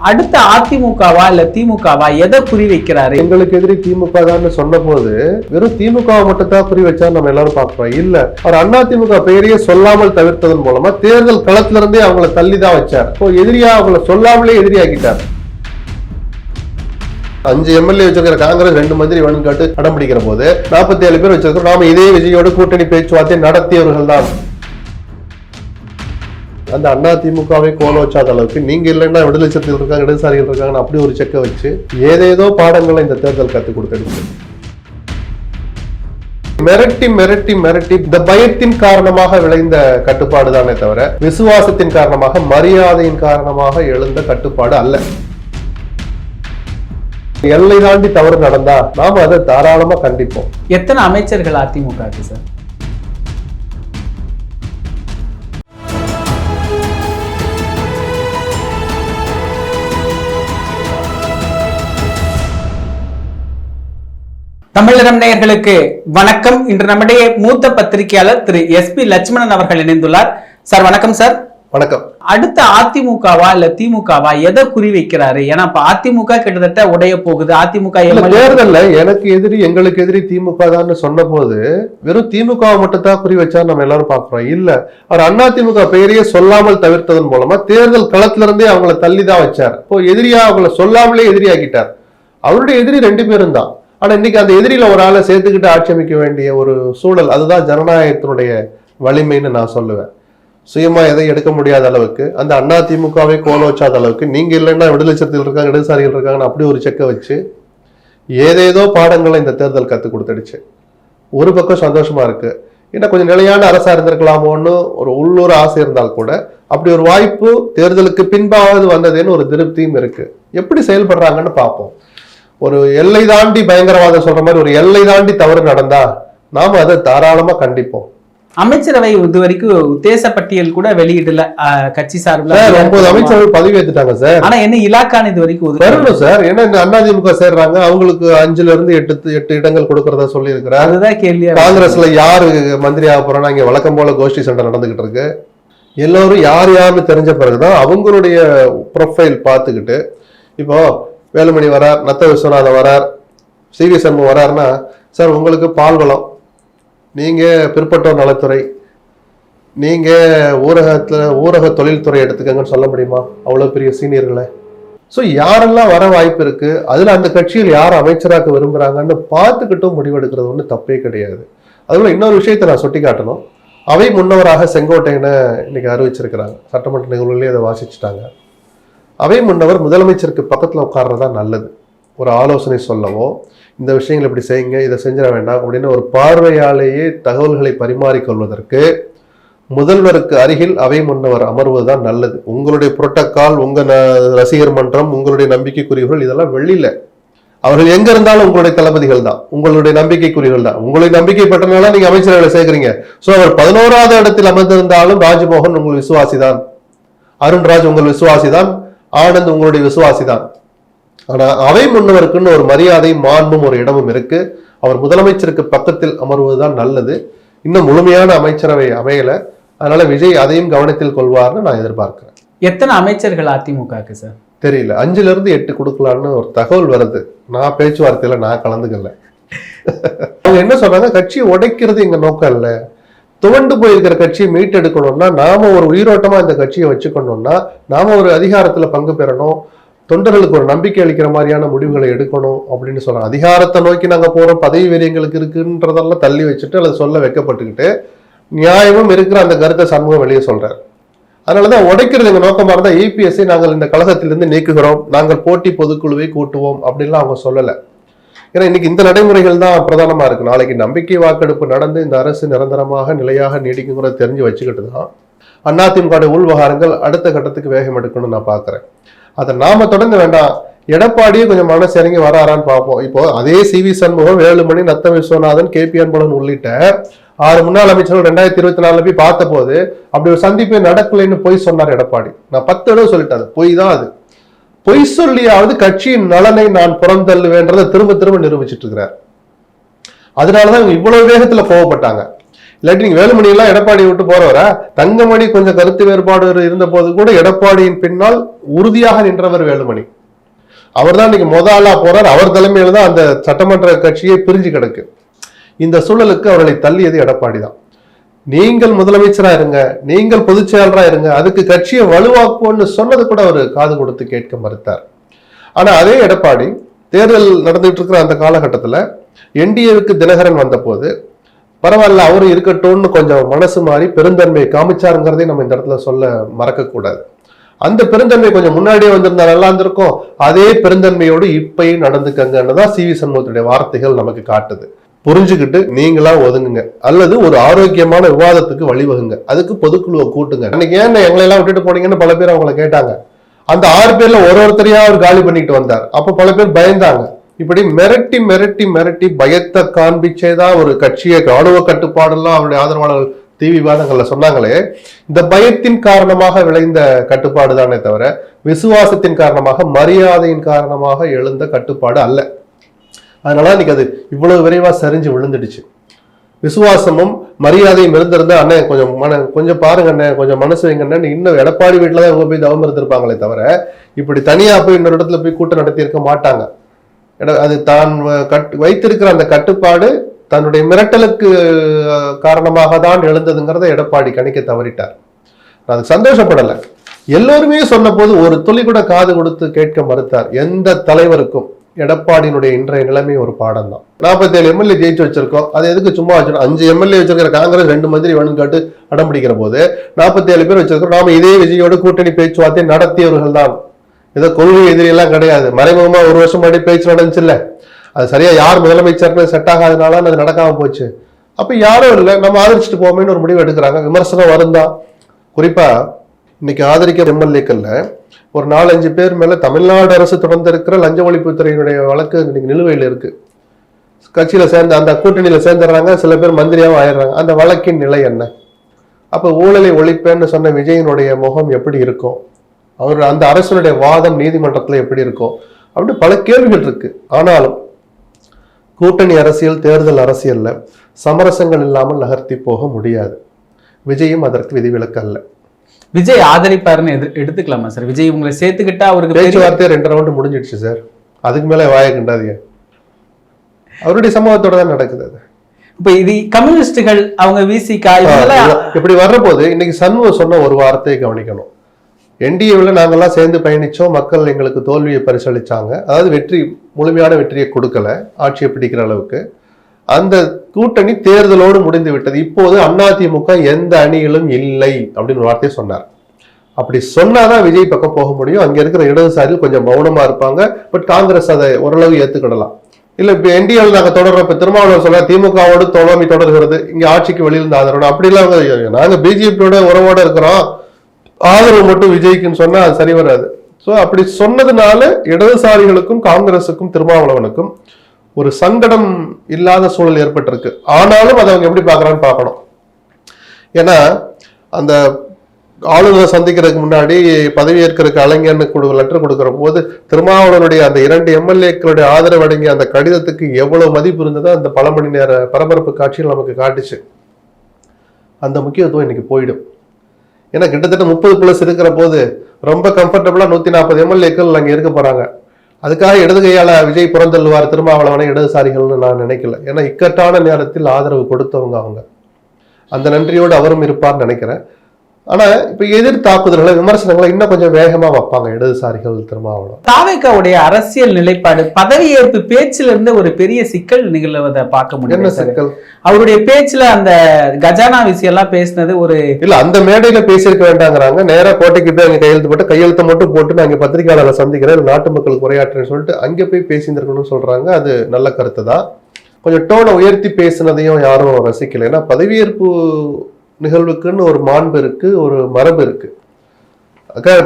அடுத்த அதிமுகவா இல்ல திமுகவா எதை குறி வைக்கிறாரு? எங்களுக்கு எதிரி திமுக தான் சொன்ன போது வெறும் திமுக மட்டும் தான் குறி வச்சா நம்ம எல்லாரும் பாக்குறோம். இல்ல அவர் அண்ணா திமுக பெயரையே சொல்லாமல் தவிர்த்ததன் மூலமா தேர்தல் களத்துல இருந்தே அவங்களை தள்ளிதான் வச்சார். இப்போ எதிரியா அவங்களை சொல்லாமலே எதிரியாக்கிட்டார். 5 எம்எல்ஏ வச்சிருக்கிற காங்கிரஸ் 2 மந்திரி வேணும் காட்டு அடம் பிடிக்கிற போது 47 பேர் வச்சிருக்கிறோம். நாம இதே விஜயோட கூட்டணி பேச்சுவார்த்தை நடத்தியவர்கள் தான். அந்த அண்ணா திமுகவை கோல வச்சாத அளவுக்கு நீங்க இல்லைன்னா விடுதலை சிறுத்தைகள் இருக்காங்க, இடதுசாரிகள் இருக்காங்கன்னு அப்படி ஒரு செக்கை வச்சு ஏதேதோ பாடங்களை இந்த தேர்தல் கற்றுக் கொடுத்துடுச்சு. மிரட்டி மிரட்டி மிரட்டி இந்த பயத்தின் காரணமாக விளைந்த கட்டுப்பாடு தானே தவிர விசுவாசத்தின் காரணமாக மரியாதையின் காரணமாக எழுந்த கட்டுப்பாடு அல்ல. எல்லை தாண்டி தவறு நடந்தா நாம அதை தாராளமா கண்டிப்போம். எத்தனை அமைச்சர்கள் அதிமுக சார்? தமிழகம் நேயர்களுக்கு வணக்கம். இன்று நம்முடைய மூத்த பத்திரிகையாளர் திரு SP லட்சுமணன் அவர்கள் இணைந்துள்ளார். சார் வணக்கம். சார் வணக்கம். அடுத்த அதிமுகவா இல்ல திமுகவா எதை குறி வைக்கிறாரு? ஏன்னா இப்ப அதிமுக கிட்டத்தட்ட உடைய போகுது. அதிமுக தேர்தல்ல எனக்கு எதிரி எங்களுக்கு எதிரி திமுக தான் சொன்ன போது வெறும் திமுக மட்டும் தான் குறி வச்சா நம்ம எல்லாரும் பாக்குறோம். இல்ல அவர் அண்ணா திமுக பெயரையே சொல்லாமல் தவிர்த்ததன் மூலமா தேர்தல் களத்துல இருந்தே அவங்களை தள்ளிதான் வச்சார். இப்போ எதிரியா அவங்களை சொல்லாமலே எதிரியாக்கிட்டார். அவருடைய எதிரி 2 பேரும் தான். ஆனா இன்னைக்கு அந்த எதிரியில ஒரு ஆளை சேர்த்துக்கிட்டு ஆட்சி அமைக்க வேண்டிய ஒரு சூழல், அதுதான் ஜனநாயகத்தினுடைய வலிமைன்னு நான் சொல்லுவேன். சுயமா எதை எடுக்க முடியாத அளவுக்கு அந்த அண்ணா திமுகவை கோல வச்சாத அளவுக்கு நீங்க இல்லைன்னா விடுதலை சிறுத்தைகள் இருக்காங்க, இடதுசாரிகள் இருக்காங்கன்னு அப்படி ஒரு செக்கை வச்சு ஏதேதோ பாடங்களை இந்த தேர்தல் கற்றுக் கொடுத்துடுச்சு. ஒரு பக்கம் சந்தோஷமா இருக்கு, இன்னும் கொஞ்சம் நிலையான அரசா இருந்திருக்கலாமோன்னு ஒரு உள்ளூர் ஆசை இருந்தால் கூட அப்படி ஒரு வாய்ப்பு தேர்தலுக்கு பின்பாவது வந்ததுன்னு ஒரு திருப்தியும் இருக்கு. எப்படி செயல்படுறாங்கன்னு பார்ப்போம். ஒரு எல்லை தாண்டி பயங்கரவாதம் சொல்ற மாதிரி ஒரு எல்லை தாண்டி தவறு நடந்தா நாம அதை தாராளமா கண்டிப்போம். அமைச்சரவை இதுவரைக்கும் உத்தேச பட்டியல் கூட வெளியிடல கட்சி சார்பில். 9 அமைச்சர்கள் பதவி ஏத்துட்டாங்க சார். ஆனா என்ன இலாக்கான இது வரைக்கும் வரணும் சார். ஏன்னா இந்த அதிமுக சேர்றாங்க, அவங்களுக்கு 5ல இருந்து 8 இடங்கள் கொடுக்கறதா சொல்லி இருக்கிறார். அதுதான் கேள்வி. காங்கிரஸ்ல யாரு மந்திரி ஆக போறோம்னா இங்க வழக்கம் போல கோஷ்டி சண்டை நடந்துகிட்டு இருக்கு. எல்லோரும் யாருன்னு தெரிஞ்ச பிறகுதான் அவங்களுடைய ப்ரொஃபைல் பார்த்துக்கிட்டு இப்போ வேலுமணி வரார், நத்த விஸ்வநாதன் வரார், CV சண்முகம் வராருன்னா சார் உங்களுக்கு பால்வளம், நீங்க பிற்பட்டோர் நலத்துறை, நீங்க ஊரக தொழில்துறை எடுத்துக்கங்கன்னு சொல்ல முடியுமா? அவ்வளவு பெரிய சீனியர்களை. ஸோ யாரெல்லாம் வர வாய்ப்பு இருக்கு, அதுல அந்த கட்சியில் யார் அமைச்சராக விரும்புறாங்கன்னு பார்த்துக்கிட்டும் முடிவெடுக்கிறது ஒன்றும் தப்பே கிடையாது. அதுல இன்னொரு விஷயத்தை நான் சுட்டி காட்டணும். அவை முன்னவராக செங்கோட்டையனை இன்னைக்கு அறிவிச்சிருக்கிறாங்க. சட்டமன்ற நிகழ்வுலேயே அதை வாசிச்சுட்டாங்க. அவை முன்னவர் முதலமைச்சருக்கு பக்கத்தில் உட்கார்றதா நல்லது. ஒரு ஆலோசனை சொல்லவோ இந்த விஷயங்கள் இப்படி செய்யுங்க, இதை செஞ்சிட வேண்டாம் அப்படின்னு ஒரு பார்வையாலேயே தகவல்களை பரிமாறிக்கொள்வதற்கு முதல்வருக்கு அருகில் அவை முன்னவர் அமர்வதுதான் நல்லது. உங்களுடைய புரோட்டோகால், உங்க ரசிகர் மன்றம், உங்களுடைய நம்பிக்கைக்குரியவர்கள் இதெல்லாம் வெளியில. அவர்கள் எங்க இருந்தாலும் உங்களுடைய தளபதிகள் தான், உங்களுடைய நம்பிக்கைக்குரியவர்கள் தான். உங்களுடைய நம்பிக்கை பெற்றனால நீங்க அமைச்சர்களை சேர்க்கிறீங்க. ஸோ அவர் 11வது இடத்தில் அமர்ந்திருந்தாலும் ராஜ்மோகன் உங்கள் விசுவாசிதான், அருண்ராஜ் உங்கள் விசுவாசிதான், ஆனந்த் உங்களுடைய விசுவாசிதான். ஆனா அவை முன்னவருக்குன்னு ஒரு மரியாதை, மாண்பும் ஒரு இடமும் இருக்கு. அவர் முதலமைச்சருக்கு பக்கத்தில் அமர்வதுதான் நல்லது. இன்னும் முழுமையான அமைச்சரவை அமையல. அதனால விஜய் அதையும் கவனத்தில் கொள்வார்னு நான் எதிர்பார்க்கிறேன். எத்தனை அமைச்சர்கள் அதிமுகக்கு சார்? தெரியல. 5ல இருந்து 8 கொடுக்கலான்னு ஒரு தகவல் வருது. நான் பேச்சுவார்த்தையில நான் கலந்துக்கல. அவங்க என்ன சொல்றாங்க, கட்சியை உடைக்கிறது எங்க நோக்கம் இல்ல, துவண்டு போயிருக்கிற கட்சியை மீட்டெடுக்கணும்னா நாம ஒரு உயிரோட்டமா இந்த கட்சியை வச்சுக்கணும்னா நாம ஒரு அதிகாரத்துல பங்கு பெறணும், தொண்டர்களுக்கு ஒரு நம்பிக்கை அளிக்கிற மாதிரியான முடிவுகளை எடுக்கணும் அப்படின்னு சொல்றாங்க. அதிகாரத்தை நோக்கி நாங்க போறோம், பதவி வேறு எங்களுக்கு இருக்குன்றதெல்லாம் தள்ளி வச்சுட்டு அல்லது சொல்ல வைக்கப்பட்டுக்கிட்டு நியாயமும் இருக்கிற அந்த கருத்தை சண்முகம் வெளியே சொல்றாரு. அதனாலதான் உடைக்கிறது எங்க நோக்கமா இருந்தா EPS-ஐ நாங்கள் இந்த கழகத்திலிருந்து நீக்குகிறோம், நாங்கள் போட்டி பொதுக்குழுவை கூட்டுவோம் அப்படின்லாம் அவங்க சொல்லலை. ஏன்னா இன்னைக்கு இந்த நடைமுறைகள் தான் பிரதானமா இருக்கு. நாளைக்கு நம்பிக்கை வாக்கெடுப்பு நடந்து இந்த அரசு நிரந்தரமாக நிலையாக நீடிக்குங்கிறத தெரிஞ்சு வச்சுக்கிட்டு தான் அதிமுக உள்விவகாரங்கள் அடுத்த கட்டத்துக்கு வேகம் எடுக்கணும்னு நான் பாக்குறேன். அதை நாம தொடர்ந்து வேண்டாம், எடப்பாடியே கொஞ்சம் மனசு இறங்கி வராரான்னு பார்ப்போம். இப்போ அதே CV சண்முகம், வேலுமணி, நத்த விஸ்வநாதன், KP அன்பழகன் உள்ளிட்ட 6 முன்னாள் அமைச்சர்கள் 2024 போய் பார்த்த போது அப்படி ஒரு சந்திப்பே நடக்கலைன்னு போய் சொன்னார் எடப்பாடி. நான் 10 தடவை சொல்லிட்டேன், பொய் தான் அது. பொய் சொல்லியாவது கட்சியின் நலனை நான் புறந்தள்ளுவேன்றதை திரும்ப திரும்ப நிரூபிச்சுட்டு இருக்கிறார். அதனாலதான் இவ்வளவு வேகத்துல கோவப்பட்டாங்க. இல்லாட்டி நீங்க வேலுமணி எல்லாம் எடப்பாடி விட்டு போறவரா? தங்கமணி கொஞ்சம் கருத்து வேறுபாடு இருந்த போது கூட எடப்பாடியின் பின்னால் உறுதியாக நின்றவர் வேலுமணி. அவர் தான் இன்னைக்கு ஆளா போறார். அவர் தலைமையில தான் அந்த சட்டமன்ற கட்சியை பிரிஞ்சு கிடக்கு. இந்த சூழலுக்கு அவர்களை தள்ளியது எடப்பாடி தான். நீங்கள் முதலமைச்சரா இருங்க, நீங்கள் பொதுச் செயலரா இருங்க, அதுக்கு கட்சியை வலுவாக்குவோன்னு சொன்னது கூட அவர் காது கொடுத்து கேட்க மறுத்தார். ஆனா அதே எடப்பாடி தேர்தல் நடந்துட்டு இருக்கிற அந்த காலகட்டத்துல என்டிஏவுக்கு தினகரன் வந்த போது பரவாயில்ல அவரு இருக்கட்டும்னு கொஞ்சம் மனசு மாறி பெருந்தன்மையை காமிச்சாருங்கிறதே நம்ம இந்த இடத்துல சொல்ல மறக்க கூடாது. அந்த பெருந்தன்மை கொஞ்சம் முன்னாடியே வந்திருந்தா நல்லா இருந்திருக்கும். அதே பெருந்தன்மையோடு இப்பயும் நடந்துக்கங்கன்னு தான் சி வி சண்முகத்துடைய வார்த்தைகள் நமக்கு காட்டுது. புரிஞ்சுக்கிட்டு நீங்களா ஒதுங்குங்க, அல்லது ஒரு ஆரோக்கியமான விவாதத்துக்கு வழிவகுங்க, அதுக்கு பொதுக்குழுவை கூட்டுங்க. அன்னைக்கு ஏன் எங்களை எல்லாம் விட்டுட்டு போனீங்கன்னு பல பேர் அவங்களை கேட்டாங்க. அந்த 6 பேர்ல ஒருத்தரையா அவர் காலி பண்ணிட்டு வந்தார். அப்ப பல பேர் பயந்தாங்க. இப்படி மிரட்டி மிரட்டி மிரட்டி பயத்தை காண்பிச்சேதான் ஒரு கட்சியை ராணுவ கட்டுப்பாடெல்லாம் அவருடைய ஆதரவாளர்கள் விவாதங்கள்ல சொன்னாங்களே, இந்த பயத்தின் காரணமாக விளைந்த கட்டுப்பாடு தானே தவிர விசுவாசத்தின் காரணமாக மரியாதையின் காரணமாக எழுந்த கட்டுப்பாடு அல்ல. அதனால இன்னைக்கு அது இவ்வளவு விரைவா சரிஞ்சு விழுந்துடுச்சு. விசுவாசமும் மரியாதையும் இருந்திருந்தா அண்ணே கொஞ்சம் பாருங்க அண்ணே, கொஞ்சம் மனசு வைங்கன்னு இன்னும் எடப்பாடி வீட்டுலதான் இவங்க போய் தவம் இருந்திருப்பாங்களே தவிர இப்படி தனியா போய் இன்னொரு இடத்துல போய் கூட்டம் நடத்தி இருக்க மாட்டாங்க. அது தான் வைத்திருக்கிற அந்த கட்டுப்பாடு தன்னுடைய மிரட்டலுக்கு காரணமாக தான் எழுந்ததுங்கிறத எடப்பாடி கணிக்க தவறிட்டார். அதுக்கு சந்தோஷப்படலை. எல்லோருமே சொன்ன போது ஒரு துளி கூட காது கொடுத்து கேட்க மறுத்தார். எந்த தலைவருக்கும் எடப்பாடியினுடைய இன்றைய நிலைமை ஒரு பாடம் தான். 47 எம்எல்ஏ ஜெயிச்சு வச்சிருக்கோம், அது எதுக்கு சும்மா வச்சிருக்கோம்? 5 எம்எல்ஏ வச்சிருக்கிற காங்கிரஸ் 2 மந்திரி வேணும்னு கேட்டு அடம் பிடிக்கிற போது 47 பேர் வச்சிருக்கிறோம். நாம இதே விஜயோட கூட்டணி பேச்சுவார்த்தை நடத்தியவர்கள் தான். ஏதோ கொள்கை எதிரியெல்லாம் கிடையாது. மறைமுகமா ஒரு வருஷம் முன்னாடி பேச்சு நடந்துச்சு இல்ல, அது சரியா யார் முதலமைச்சர்னு செட் ஆகாதனால அது நடக்காம போச்சு. அப்ப யாரும் இல்லை, நம்ம ஆதரிச்சுட்டு போமேன்னு ஒரு முடிவு எடுக்கிறாங்க. விமர்சனம் வருந்தான். குறிப்பா இன்னைக்கு ஆதரிக்க எம்எல்ஏக்கள்ல ஒரு 4-5 பேர் மேல தமிழ்நாடு அரசு தொடர்ந்து இருக்கிற லஞ்ச ஒழிப்புத்துறையினுடைய வழக்கு இன்னைக்கு நிலுவையில் இருக்கு. கட்சியில சேர்ந்த அந்த கூட்டணியில சேர்ந்துடுறாங்க, சில பேர் மந்திரியாவும் ஆயிடுறாங்க. அந்த வழக்கின் நிலை என்ன? அப்ப ஊழலை ஒழிப்பேன்னு சொன்ன விஜயனுடைய முகம் எப்படி இருக்கும்? அவர் அந்த அரசனுடைய வாதம் நீதிமன்றத்துல எப்படி இருக்கும்? அப்படி பல கேள்விகள் இருக்கு. ஆனாலும் கூட்டணி அரசியல், தேர்தல் அரசியல்ல சமரசங்கள் இல்லாமல் நகர்த்தி போக முடியாது. விஜயும் அதற்கு விதிவிலக்கு அல்ல. விஜய் ஆதரிப்பாருன்னு எடுத்துக்கலாமா சார்? விஜய் உங்களை சேர்த்துக்கிட்டா அவருக்கு பேச்சுவார்த்தை 2 ரவுண்டு முடிஞ்சிடுச்சு சார். அதுக்கு மேல வாய கிண்டாதீங்க. அவருடைய சமூகத்தோட தான் நடக்குது அது. இப்ப இது கம்யூனிஸ்டுகள் அவங்க விசிகா இப்படி வர்ற போது இன்னைக்கு சண்முகம் சொன்ன ஒரு வார்த்தையை கவனிக்கணும். என்டிஏவில் நாங்கள்லாம் சேர்ந்து பயணிச்சோம், மக்கள் எங்களுக்கு தோல்வியை பரிசளிச்சாங்க. அதாவது முழுமையான வெற்றியை கொடுக்கல, ஆட்சியை பிடிக்கிற அளவுக்கு. அந்த கூட்டணி தேர்தலோடு முடிந்து விட்டது. இப்போது அதிமுக எந்த அணியிலும் இல்லை அப்படின்னு ஒரு வார்த்தையை சொன்னார். அப்படி சொன்னாதான் விஜய் பக்கம் போக முடியும். அங்க இருக்கிற இடதுசாரிகள் கொஞ்சம் மௌனமா இருப்பாங்க. பட் காங்கிரஸ் அதை ஓரளவு ஏத்துக்கிடலாம். இல்ல இப்ப என்டிஏவில் நாங்க தொடர்றோம். இப்ப திருமாவளவன் சொல்ல திமுகவோடு தோல்வி தொடர்கிறது, இங்க ஆட்சிக்கு வெளியிலிருந்து ஆதரவு அப்படிலாம் நாங்க பிஜேபியோட உறவோட இருக்கிறோம், ஆதரவு மட்டும் விஜய்க்குன்னு சொன்னா அது சரி வராது. ஸோ அப்படி சொன்னதுனால இடதுசாரிகளுக்கும் காங்கிரஸுக்கும் திருமாவளவனுக்கும் ஒரு சங்கடம் இல்லாத சூழல் ஏற்பட்டிருக்கு. ஆனாலும் அதை அவங்க எப்படி பார்க்கறான்னு பார்க்கணும். ஏன்னா அந்த ஆளுநரை சந்திக்கிறதுக்கு முன்னாடி பதவி ஏற்கிறதுக்கு அலைஞன்னு லெட்டர் கொடுக்கிற போது திருமாவளவனுடைய அந்த 2 எம்எல்ஏக்களுடைய ஆதரவு அடங்கிய அந்த கடிதத்துக்கு எவ்வளவு மதிப்பு இருந்ததோ அந்த பல மணி நேர பரபரப்பு காட்சிகள் நமக்கு காட்டுச்சு. அந்த முக்கியத்துவம் இன்னைக்கு போயிடும். ஏன்னா கிட்டத்தட்ட 30+ இருக்கிற போது ரொம்ப கம்ஃபர்டபுளா 140 எம்எல்ஏக்கள் அங்கே இருக்க போறாங்க. அதுக்காக இடது கையால விஜய் புறந்தள்ளுவார் திருமாவளவனை இடதுசாரிகள்னு நான் நினைக்கல. ஏன்னா இக்கட்டான நேரத்தில் ஆதரவு கொடுத்தவங்க அவங்க. அந்த நன்றியோடு அவரும் இருப்பார்னு நினைக்கிறேன். ஆனா இப்ப எதிர் தாக்குதல்களை, விமர்சனங்களை இன்னும் கொஞ்சம் வேகமா வைப்பாங்க இடதுசாரிகள் திருமாவளவன். தாவேக்காவுடைய அரசியல் நிலைப்பாடு பதவியேற்பு பேச்சுல இருந்து ஒரு பெரிய சிக்கல் நிகழ்வதை பார்க்க முடியும். என்ன சிக்கல்? அவருடைய பேச்சுல அந்த கஜானா விஷயம் எல்லாம் பேசினது ஒரு இல்ல, அந்த மேடையில பேசியிருக்க வேண்டாங்கிறாங்க. நேரா கோட்டைக்கு போய் அங்க கையெழுத்து போட்டு கையெழுத்தை மட்டும் போட்டு நான் அங்க பத்திரிகையாளரை சந்திக்கிறேன், நாட்டு மக்களுக்கு உரையாற்றுன்னு சொல்லிட்டு அங்க போய் பேசியிருந்திருக்கணும்னு சொல்றாங்க. அது நல்ல கருத்து தான். கொஞ்சம் டோனை உயர்த்தி பேசினதையும் யாரும் ரசிக்கல. ஏன்னா பதவியேற்பு நிகழ்வுக்குன்னு ஒரு மாண்பு இருக்கு, ஒரு மரபு இருக்கு.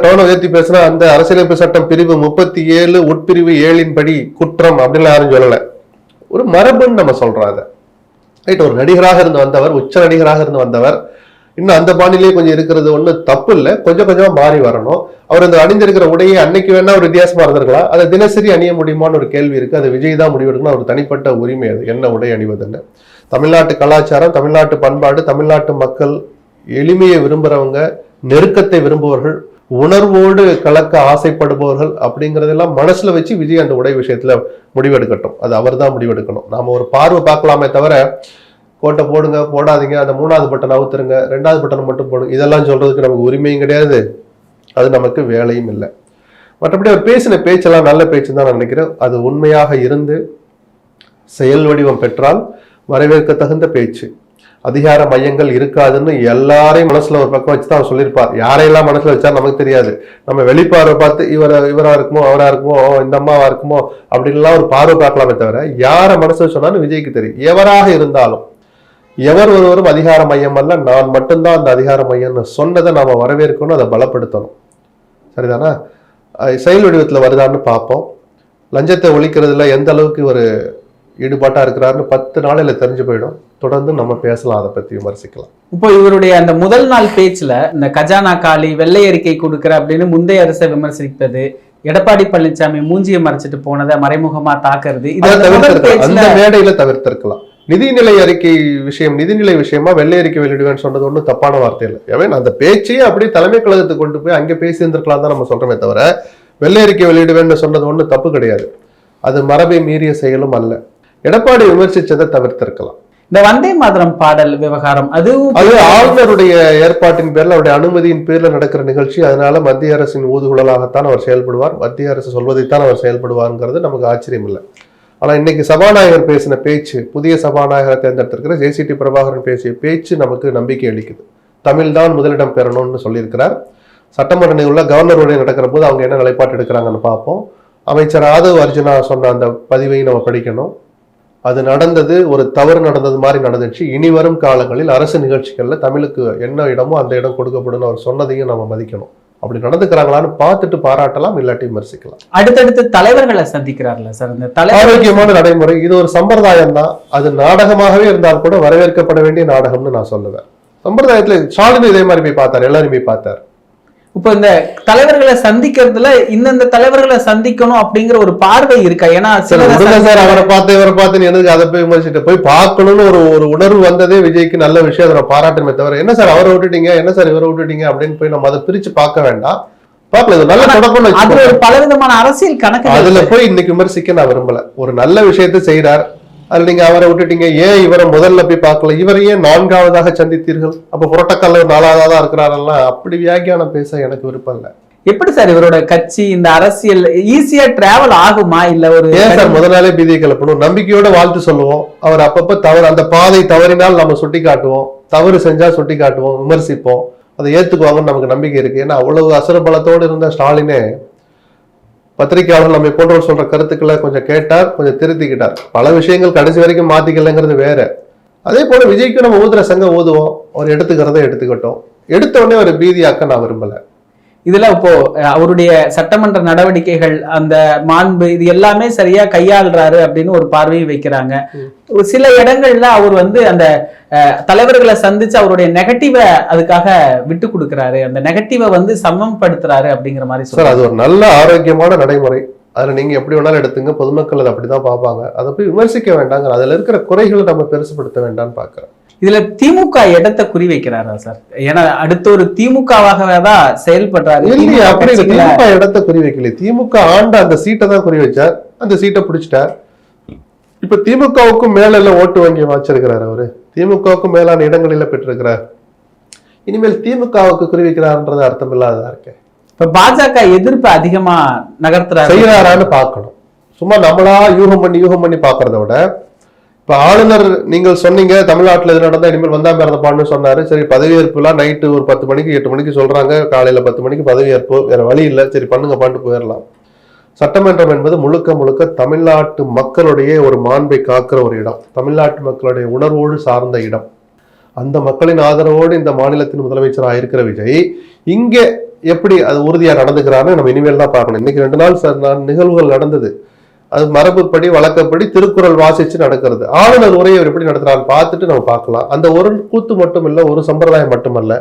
டோனை உயர்த்தி பேசினா அந்த அரசியலமைப்பு சட்டம் பிரிவு 37 உட்பிரிவு 7 படி குற்றம் அப்படின்னு யாரும் சொல்லல. ஒரு மரபுன்னு நம்ம சொல்றோம். ரைட், ஒரு நடிகராக இருந்து வந்தவர், உச்ச நடிகராக இருந்து வந்தவர், இன்னும் அந்த பாணிலேயே கொஞ்சம் இருக்கிறது ஒன்றும் தப்பு இல்லை. கொஞ்சம் கொஞ்சமா மாறி வரணும். அவர் அந்த அணிந்திருக்கிற உடையை அன்னைக்கு வேணா ஒரு வித்தியாசமா இருந்திருக்கலாம். அதை தினசரி அணிய முடியுமான்னு ஒரு கேள்வி இருக்கு. அது விஜய் தான் முடிவெடுக்கணும். அவர் தனிப்பட்ட உரிமை, அது என்ன உடை அணிவதுன்னு. தமிழ்நாட்டு கலாச்சாரம், தமிழ்நாட்டு பண்பாடு, தமிழ்நாட்டு மக்கள் எளிமையை விரும்புறவங்க, நெருக்கத்தை விரும்புபவர்கள், உணர்வோடு கலக்க ஆசைப்படுபவர்கள் அப்படிங்கறதெல்லாம் மனசுல வச்சு விஜய் அந்த உடை விஷயத்துல முடிவெடுக்கட்டும். அது அவர் தான் முடிவெடுக்கணும். நாம ஒரு பார்வை பார்க்கலாமே தவிர கோட்டை போடுங்க, போடாதீங்க, அந்த 3வது பட்டன் அவுத்துருங்க, 2வது பட்டன் மட்டும் போடுங்க, இதெல்லாம் சொல்றதுக்கு நமக்கு உரிமையும் கிடையாது, அது நமக்கு வேலையும் இல்லை. மற்றபடி அவர் பேசின பேச்செல்லாம் நல்ல பேச்சு தான் நான் நினைக்கிறேன். அது உண்மையாக இருந்து செயல் வடிவம் பெற்றால் வரவேற்க தகுந்த பேச்சு. அதிகார மையங்கள் இருக்காதுன்னு எல்லாரையும் மனசுல ஒரு பக்கம் வச்சுதான் அவர் சொல்லியிருப்பார். யாரையெல்லாம் மனசுல வச்சா நமக்கு தெரியாது. நம்ம வெளிப்பார்வை பார்த்து இவரா இருக்குமோ, அவரா இருக்குமோ, இந்த அம்மாவா இருக்குமோ அப்படின்லாம் ஒரு பார்வை பார்க்கலாமே தவிர யாரை மனசுல சொன்னாலும் விஜய்க்கு தெரியும். எவராக இருந்தாலும் எவர் ஒருவரும் அதிகார மையம் அல்ல, நான் மட்டும்தான் அந்த அதிகார மையம்னு சொன்னதை நாம வரவேற்கணும், அதை பலப்படுத்தணும். சரிதானா? செயல் வடிவத்துல வருதான்னு பார்ப்போம். லஞ்சத்தை ஒழிக்கிறதுல எந்த அளவுக்கு ஒரு ஈடுபாட்டா இருக்கிறாருன்னு 10 நாளில தெரிஞ்சு போயிடும். தொடர்ந்து நம்ம பேசலாம், அதை பத்தி விமர்சிக்கலாம். இப்போ இவருடைய அந்த முதல் நாள் பேச்சுல இந்த கஜானா காலி, வெள்ளை அறிக்கை கொடுக்கிற அப்படின்னு முந்தைய அரசை விமர்சிப்பது, எடப்பாடி பழனிசாமி மூஞ்சியை மறைச்சிட்டு போனதை மறைமுகமா தாக்குறது, அந்த மேடையில தவிர்த்திருக்கலாம். நிதிநிலை அறிக்கை விஷயம், நிதிநிலை விஷயமா வெள்ளை அறிக்கை வெளியிடுவேன்னு சொன்னது ஒன்றும் தப்பான வார்த்தை இல்லை. ஏன் அந்த பேச்சையே அப்படி தலைமை கழகத்துக்கு கொண்டு போய் அங்கே பேசி இருந்திருக்கலாம் தான் நம்ம சொல்றோமே தவிர வெள்ளை அறிக்கை வெளியிடுவேன்னு சொன்னது ஒன்றும் தப்பு கிடையாது. அது மரபை மீறிய செயலும் அல்ல. எடப்பாடி விமர்சிச்சதை தவிர்த்திருக்கலாம். இந்த வந்தே மாதரம் பாடல் விவகாரம் அது ஆளுநருடைய ஏற்பாட்டின் பேர்ல, அவருடைய அனுமதியின் பேர்ல நடக்கிற நிகழ்ச்சி. அதனால மத்திய அரசின் ஊதுகுழலாகத்தான் அவர் செயல்படுவார், மத்திய அரசு சொல்வதைத்தான் அவர் செயல்படுவார்ங்கிறது நமக்கு ஆச்சரியம் இல்லை. ஆனா இன்னைக்கு சபாநாயகர் பேசின பேச்சு, புதிய சபாநாயகரை தேர்ந்தெடுத்திருக்கிற ஜேசிடி பிரபாகரன் பேசிய பேச்சு நமக்கு நம்பிக்கை அளிக்குது. தமிழ் தான் முதலிடம் பெறணும்னு சொல்லியிருக்கிறார். சட்டமன்ற நிகழ்வுல கவர்னர் உரை நடக்கிற போது அவங்க என்ன நிலைப்பாட்டு எடுக்கிறாங்கன்னு பார்ப்போம். அமைச்சர் ஆதவ் அர்ஜுனா சொன்ன அந்த பதிவையும் நம்ம படிக்கணும். அது நடந்தது, ஒரு தவறு நடந்தது மாதிரி நடந்துச்சு. இனி வரும் காலங்களில் அரசு நிகழ்ச்சிகள்ல தமிழுக்கு என்ன இடமோ அந்த இடம் கொடுக்கப்படும் அவர் சொன்னதையும் நம்ம மதிக்கணும். அப்படி நடந்துக்கிறாங்களான்னு பார்த்துட்டு பாராட்டலாம், இல்லாட்டி விமர்சிக்கலாம். அடுத்தடுத்து தலைவர்களை சந்திக்கிறார்ல சார், இந்த ஆரோக்கியமான நடைமுறை. இது ஒரு சம்பிரதாயம் தான். அது நாடகமாகவே இருந்தால் கூட வரவேற்கப்பட வேண்டிய நாடகம்னு நான் சொல்லுவேன். சம்பிரதாயத்துல ஸ்டாலின் இதே மாதிரி போய் பார்த்தார், எல்லாரும் போய் பார்த்தார். இப்ப இந்த தலைவர்களை சந்திக்கிறதுல இந்தந்த தலைவர்களை சந்திக்கணும் அப்படிங்கிற ஒரு பார்வை இருக்கா? ஏன்னா சார் அவரை பார்த்து இவரை பார்த்து எனக்கு அதை போய் விமர்சிட்டு போய் பார்க்கணும்னு ஒரு உணர்வு வந்ததே விஜய்க்கு நல்ல விஷயம். அதை பாராட்டுமே தவிர என்ன சார் அவரை விட்டுட்டீங்க, என்ன சார் இவரை விட்டுட்டீங்க அப்படின்னு போய் நம்ம அதை பிரிச்சு பார்க்க வேண்டாம். பார்க்கல, நல்ல தொடக்கம். அது ஒரு பலவிதமான அரசியல் கணக்கு. அதுல போய் இன்னைக்கு விமர்சிக்க நான் விரும்பல. ஒரு நல்ல விஷயத்தை செய்யறார், அதுல நீங்க அவரை விட்டுட்டீங்க, ஏன் இவரை முதல்ல போய் பார்க்கல, இவரையே 4வது சந்தித்தீர்கள், அப்ப புரோட்டோக்கால்ல 4வதா இருக்கிறாரெல்லாம் அப்படி வியாக்கியானம் பேச எனக்கு விருப்பம் இல்லை. எப்படி சார் இவரோட கட்சி இந்த அரசியல் ஈஸியா டிராவல் ஆகுமா? இல்ல ஒரு ஏன் சார் முதல் நாளே பீதியை கிளப்பணும்? நம்பிக்கையோட வாழ்த்து சொல்லுவோம். அவர் அப்பப்ப தவறு, அந்த பாதை தவறினால் நம்ம சுட்டி காட்டுவோம், தவறு செஞ்சா சுட்டி காட்டுவோம், விமர்சிப்போம், அதை ஏத்துக்குவாங்கன்னு நமக்கு நம்பிக்கை இருக்கு. ஏன்னா அவ்வளவு அசுர பலத்தோடு இருந்த ஸ்டாலினே பத்திரிகையாளர்கள் நம்ம போன்றவர் சொல்ற கருத்துக்களை கொஞ்சம் கேட்டார், கொஞ்சம் திருத்திக்கிட்டார். பல விஷயங்கள் கடைசி வரைக்கும் மாத்திக்கலைங்கிறது வேற. அதே போல விஜய்க்கு நம்ம ஊதுற சங்கம் ஊதுவோம், அவர் எடுத்துக்கிறத எடுத்துக்கிட்டோம். எடுத்த உடனே ஒரு பீதியாக்க நான் விரும்பல. இதுல இப்போ அவருடைய சட்டமன்ற நடவடிக்கைகள், அந்த மாண்பு, இது எல்லாமே சரியா கையாளுறாரு அப்படின்னு ஒரு பார்வையை வைக்கிறாங்க. சில இடங்கள்ல அவர் அந்த தலைவர்களை சந்திச்சு அவருடைய நெகட்டிவை அதுக்காக விட்டு கொடுக்கிறாரு, அந்த நெகட்டிவை சமப்படுத்துறாரு அப்படிங்கிற மாதிரி சார். அது ஒரு நல்ல ஆரோக்கியமான நடைமுறை. அதுல நீங்க எப்படி வேணாலும் எடுத்துங்க, பொதுமக்கள் அதை அப்படிதான் பார்ப்பாங்க. அதை போய் விமர்சிக்க வேண்டாங்க, அதுல இருக்கிற குறைகளை நம்ம பெருசுபடுத்த வேண்டாம்னு பாக்குறேன். இதுல திமுக இடத்தை குறி வைக்கிறாரா சார்? ஏன்னா அடுத்த ஒரு திமுகவாகவே தான் செயல்படுறாரு. அப்படி திமுக இடத்தை குறி வைக்கல, திமுக ஆண்ட அந்த சீட்டை தான் குறி வச்சார், அந்த சீட்டை பிடிச்சிட்டார். இப்ப திமுகவுக்கும் மேல எல்லாம் ஓட்டு வங்கி வச்சிருக்கிறார் அவரு, திமுகவுக்கும் மேலான இடங்களில பெற்றிருக்கிறார். இனிமேல் திமுகவுக்கு குறி வைக்கிறார்ன்றது அர்த்தம் இல்லாததா இருக்கு. இப்ப பாஜக எதிர்ப்பு அதிகமா நகர்த்துறாரு, செய்யறாரான்னு பார்க்கணும். சும்மா நம்மளா யூகம் பண்ணி பாக்குறத விட, இப்ப ஆளுநர் நீங்கள் சொன்னீங்க தமிழ்நாட்டில் எது நடந்தா இனிமேல் வந்தா பிறந்தப்பான்னு சொன்னாரு. சரி, பதவியேற்புலாம் நைட்டு ஒரு 10 மணிக்கு 8 மணிக்கு சொல்றாங்க, காலையில 10 மணிக்கு பதவியேற்பு, வேற வழி இல்லை, சரி பண்ணுங்க பாட்டு போயிடலாம். சட்டமன்றம் என்பது முழுக்க முழுக்க தமிழ்நாட்டு மக்களுடைய ஒரு மாண்பை காக்கிற ஒரு இடம், தமிழ்நாட்டு மக்களுடைய உணர்வோடு சார்ந்த இடம். அந்த மக்களின் ஆதரவோடு இந்த மாநிலத்தின் முதலமைச்சராக இருக்கிற விஜய் இங்கே எப்படி அது உறுதியா நடந்துக்கிறான்னு நம்ம இனிமேல் தான் பார்க்கணும். இன்னைக்கு 2 நாள் நிகழ்வுகள் நடந்தது. அது மரபுப்படி வழக்கப்படி திருக்குறள் வாசிச்சு நடக்கிறது. ஆளுநர் உரையை எப்படி நடத்துறான்னு பார்த்துட்டு நம்ம பார்க்கலாம். அந்த ஒரு கூத்து மட்டும் இல்லை, ஒரு சம்பிரதாயம் மட்டுமல்ல,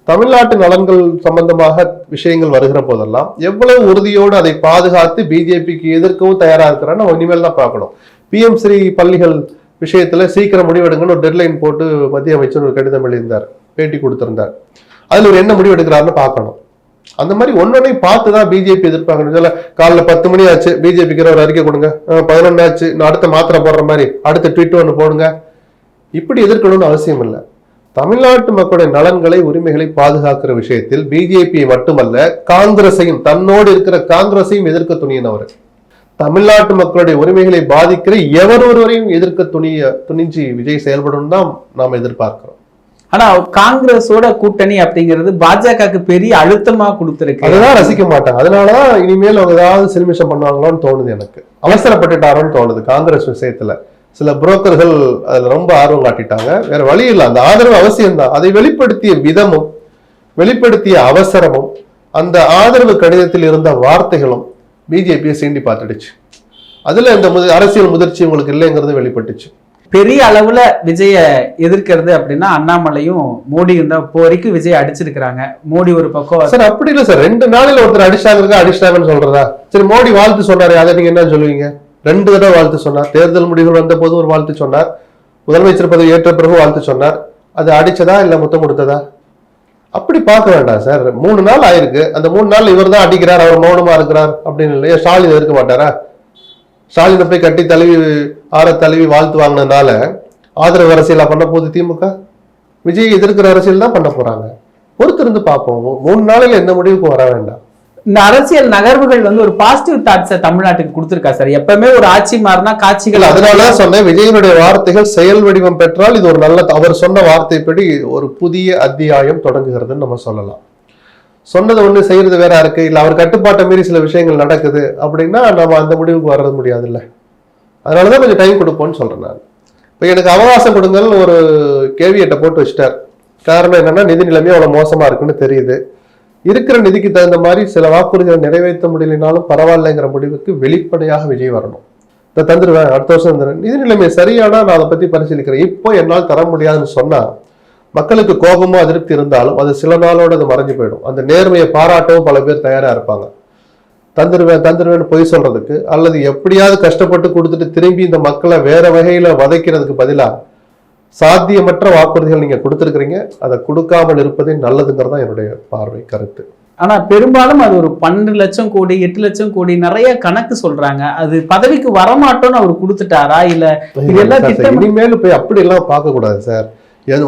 தமிழ்நாட்டு நலன்கள் சம்பந்தமாக விஷயங்கள் வருகிற போதெல்லாம் எவ்வளவு உறுதியோடு அதை பாதுகாத்து பிஜேபிக்கு எதிர்க்கவும் தயாரா இருக்கிறான்னு நம்ம இனிமேல் தான் பார்க்கணும். PM ஸ்ரீ பள்ளிகள் விஷயத்துல சீக்கிரம் முடிவெடுங்கன்னு ஒரு டெட்லைன் போட்டு மத்திய அமைச்சர் ஒரு கடிதம் எழுதியிருந்தார், பேட்டி கொடுத்திருந்தார். அதுல ஒரு என்ன முடிவு எடுக்கிறாருன்னு பார்க்கணும். அந்த மாதிரி ஒன்னொன்னையும் பார்த்து தான் பிஜேபி எதிர்ப்பாங்க. காலைல 10 மணி ஆச்சு, பிஜேபிக்கு ஒரு அறிக்கை கொடுங்க, 11 ஆச்சு, நான் அடுத்த மாத்திரை போடுற மாதிரி அடுத்த ட்வீட் ஒன்று போடுங்க. இப்படி எதிர்க்கணும்னு அவசியம் இல்லை. தமிழ்நாட்டு மக்களுடைய நலன்களை உரிமைகளை பாதுகாக்கிற விஷயத்தில் பிஜேபி மட்டுமல்ல, காங்கிரஸையும், தன்னோடு இருக்கிற காங்கிரஸையும் எதிர்க்க துணியினவர். தமிழ்நாட்டு மக்களுடைய உரிமைகளை பாதிக்கிற எவரொருவரையும் எதிர்க்க துணிஞ்சு விஜய் செயல்படும் தான் நாம் எதிர்பார்க்கிறோம். ஆனா காங்கிரஸோட கூட்டணி அப்படிங்கிறது பாஜகவுக்கு பெரிய அழுத்தமா கொடுத்திருக்கு. அதுதான் ரசிக்க மாட்டாங்க. அதனாலதான் இனிமேல் அவங்க ஏதாவது சிலுமிஷம் பண்ணுவாங்களோன்னு தோணுது. எனக்கு அவசரப்பட்டுட்டாரோன்னு தோணுது. காங்கிரஸ் விஷயத்துல சில புரோக்கர்கள் அதுல ரொம்ப ஆர்வம் காட்டிட்டாங்க. வேற வழி இல்லை, அந்த ஆதரவு அவசியம்தான். அதை வெளிப்படுத்திய விதமும் வெளிப்படுத்திய அவசரமும் அந்த ஆதரவு கடிதத்தில் இருந்த வார்த்தைகளும் பிஜேபியை சீண்டி பார்த்துடுச்சு. அதுல இந்த அரசியல் முதிர்ச்சி உங்களுக்கு இல்லைங்கிறது வெளிப்பட்டுச்சு. பெரிய அளவுல விஜய எதிர்க்கிறது அப்படின்னா அண்ணாமலையும் மோடியும் தான் இப்போ வரைக்கும் விஜய் அடிச்சிருக்கிறாங்க. மோடி ஒரு பக்கம் சார் அப்படி இல்லை சார். 2 நாளில் ஒருத்தர் அடிச்சிட்டாங்கன்னு சொல்றதா? சரி, மோடி வாழ்த்து சொன்னாரு, அதை நீங்க என்ன சொல்லுவீங்க? 2 தடவை வாழ்த்து சொன்னார். தேர்தல் முடிவுகள் வந்த போது ஒரு வாழ்த்து சொன்னார், முதலமைச்சர் பதவி ஏற்ற பிறகு வாழ்த்து சொன்னார். அது அடிச்சதா இல்ல முத்தம் கொடுத்ததா? அப்படி பார்க்க வேண்டாம் சார். 3 நாள் ஆயிருக்கு. அந்த 3 நாள் இவர் தான் அடிக்கிறார், அவர் மௌனமா இருக்கிறார் அப்படின்னு இல்லையா? ஸ்டாலின் இருக்க மாட்டாரா? ஸ்டாலினை போய் கட்டி தழுவி வாழ்த்து வாங்கினதுனால ஆதரவு அரசியலா பண்ண போகுது திமுக? விஜய் எதிர்க்கிற அரசியல் தான் பண்ண போறாங்க. பொறுத்திருந்து பார்ப்போம். 3 நாளில் எந்த முடிவுக்கு வர வேண்டாம். இந்த அரசியல் நகர்வுகள் ஒரு பாசிட்டிவ் தாட்ஸை தமிழ்நாட்டுக்கு கொடுத்திருக்கா சார்? எப்பவுமே ஒரு ஆட்சி மாறினா காட்சிகள். அதனாலதான் சொன்னேன், விஜயனுடைய வார்த்தைகள் செயல் வடிவம் பெற்றால் இது ஒரு நல்ல, அவர் சொன்ன வார்த்தைப்படி ஒரு புதிய அத்தியாயம் தொடங்குகிறதுன்னு நம்ம சொல்லலாம். சொன்னது ஒண்ணு செய்யறது வேற இருக்கு. இல்ல அவர் கட்டுப்பாட்டை மீறி சில விஷயங்கள் நடக்குது அப்படின்னா நம்ம அந்த முடிவுக்கு வர்றது முடியாது இல்ல. அதனாலதான் கொஞ்சம் டைம் கொடுப்போம்னு சொல்றேன் நான். இப்ப எனக்கு அவகாசம் கொடுங்கன்னு ஒரு கேவியட்டை போட்டு வச்சுட்டார். காரணம் என்னன்னா, நிதி நிலைமை அவ்வளவு மோசமா இருக்குன்னு தெரியுது. இருக்கிற நிதிக்கு தகுந்த மாதிரி சில வாக்குறுதிகளை நிறைவேற்ற முடியலனாலும் பரவாயில்லைங்கிற முடிவுக்கு வெளிப்படையாக விஜய் வரணும். இதை தந்துடுவேன், அடுத்த வருஷம் தந்துடுவேன், நிதி நிலைமை சரியானா நான் அதை பத்தி பரிசீலிக்கிறேன், இப்போ என்னால் தர முடியாதுன்னு சொன்னா மக்களுக்கு கோபமோ அதிருப்தி இருந்தாலும் அது சில நாளோட அது மறைஞ்சு போயிடும். அந்த நேர்மையை பாராட்டவும் பல பேர் தயாரா இருப்பாங்க. தந்துருவேன்னு பொய் சொல்றதுக்கு அல்லது எப்படியாவது கஷ்டப்பட்டு கொடுத்துட்டு திரும்பி இந்த மக்களை வேற வகையில வதைக்கிறதுக்கு பதிலா சாத்தியமற்ற வாக்குறுதிகள் நீங்க கொடுத்துருக்கிறீங்க, அதை கொடுக்காமல் இருப்பதே நல்லதுங்கிறதா என்னுடைய பார்வை, கருத்து. ஆனா பெரும்பாலும் அது ஒரு 12 லட்சம் கோடி 8 லட்சம் கோடி நிறைய கணக்கு சொல்றாங்க. அது பதவிக்கு வரமாட்டோம்னு அவர் கொடுத்துட்டாரா இல்ல இதெல்லாம் இனிமேல் போய் அப்படி எல்லாம் பார்க்க கூடாது சார்.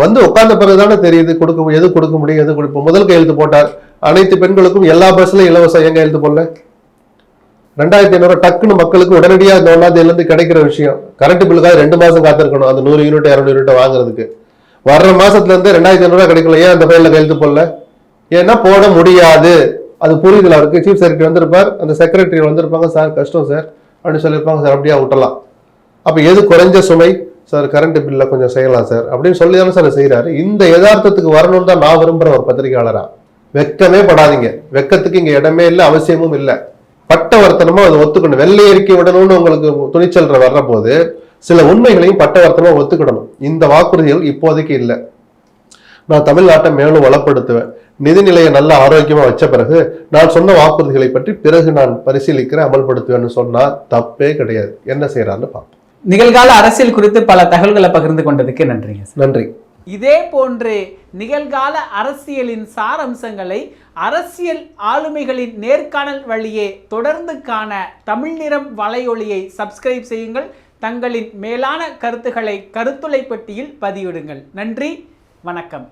வந்து உட்கார்ந்த பிறகுதானே தெரியுது எது கொடுக்க முடியும், எது கொடுப்போம். முதல் கையெழுத்து போட்டார், அனைத்து பெண்களுக்கும் எல்லா பஸ்லயும் இலவசம். எங்க கையெழுத்து போடல? 2500 டக்குன்னு மக்களுக்கு உடனடியா இந்த 1ஆம் தேதியில இருந்து கிடைக்கிற விஷயம். கரண்ட் பில்லுக்காக 2 மாசம் காத்திருக்கணும் அந்த 100 யூனிட் 200 யூனிட் வாங்குறதுக்கு. வர்ற மாசத்துல இருந்து 2500 கிடைக்கல. ஏன் அந்த பையில கையெழுத்து போடல? ஏன்னா போட முடியாது. அது புரியுதுல அவருக்கு. சீஃப் செக்ரட்டரி வந்திருப்பார், அந்த செக்ரட்டரி வந்திருப்பாங்க, சார் கஷ்டம் சார் அப்படின்னு சொல்லியிருப்பாங்க. சார் அப்படியா விட்டலாம். அப்ப எது குறைஞ்ச சுமை சார்? கரண்ட் பில்ல கொஞ்சம் செய்யலாம் சார் அப்படின்னு சொல்லி தானே சார் செய்யறாரு. இந்த யதார்த்தத்துக்கு வரணும்னு தான் நான் விரும்புற ஒரு பத்திரிகையாளரா. வெக்கமே படாதீங்க. வெக்கத்துக்கு இங்க இடமே இல்லை, அவசியமும் இல்லை. பட்டவர்த்தனமா அதை ஒத்துக்கணும். வெள்ளை அறிக்கை விடணும்னு உங்களுக்கு துணிச்சல் வர்ற போது சில உண்மைகளையும் பட்டவர்த்தனமா ஒத்துக்கிடணும். இந்த வாக்குறுதிகள் இப்போதைக்கு இல்லை. நான் தமிழ்நாட்டை மேலும் வளப்படுத்துவேன், நிதிநிலையை நல்ல ஆரோக்கியமா வச்ச பிறகு நான் சொன்ன வாக்குறுதிகளை பற்றி பிறகு நான் பரிசீலிக்கிறேன், அமல்படுத்துவேன்னு சொன்னா தப்பே கிடையாது. என்ன செய்யறான்னு பார்ப்போம். நிகழ்கால அரசியல் குறித்து பல தகவல்களை பகிர்ந்து கொண்டதுக்கு நன்றிங்க. நன்றி. இதே போன்று நிகழ்கால அரசியலின் சாரம்சங்களை அரசியல் ஆளுமைகளின் நேர்காணல் வழியே தொடர்ந்து காண தமிழ் நிறம் வலையொலியை சப்ஸ்கிரைப் செய்யுங்கள். தங்களின் மேலான கருத்துக்களை கருத்துளை பெட்டியில் பதிவிடுங்கள். நன்றி, வணக்கம்.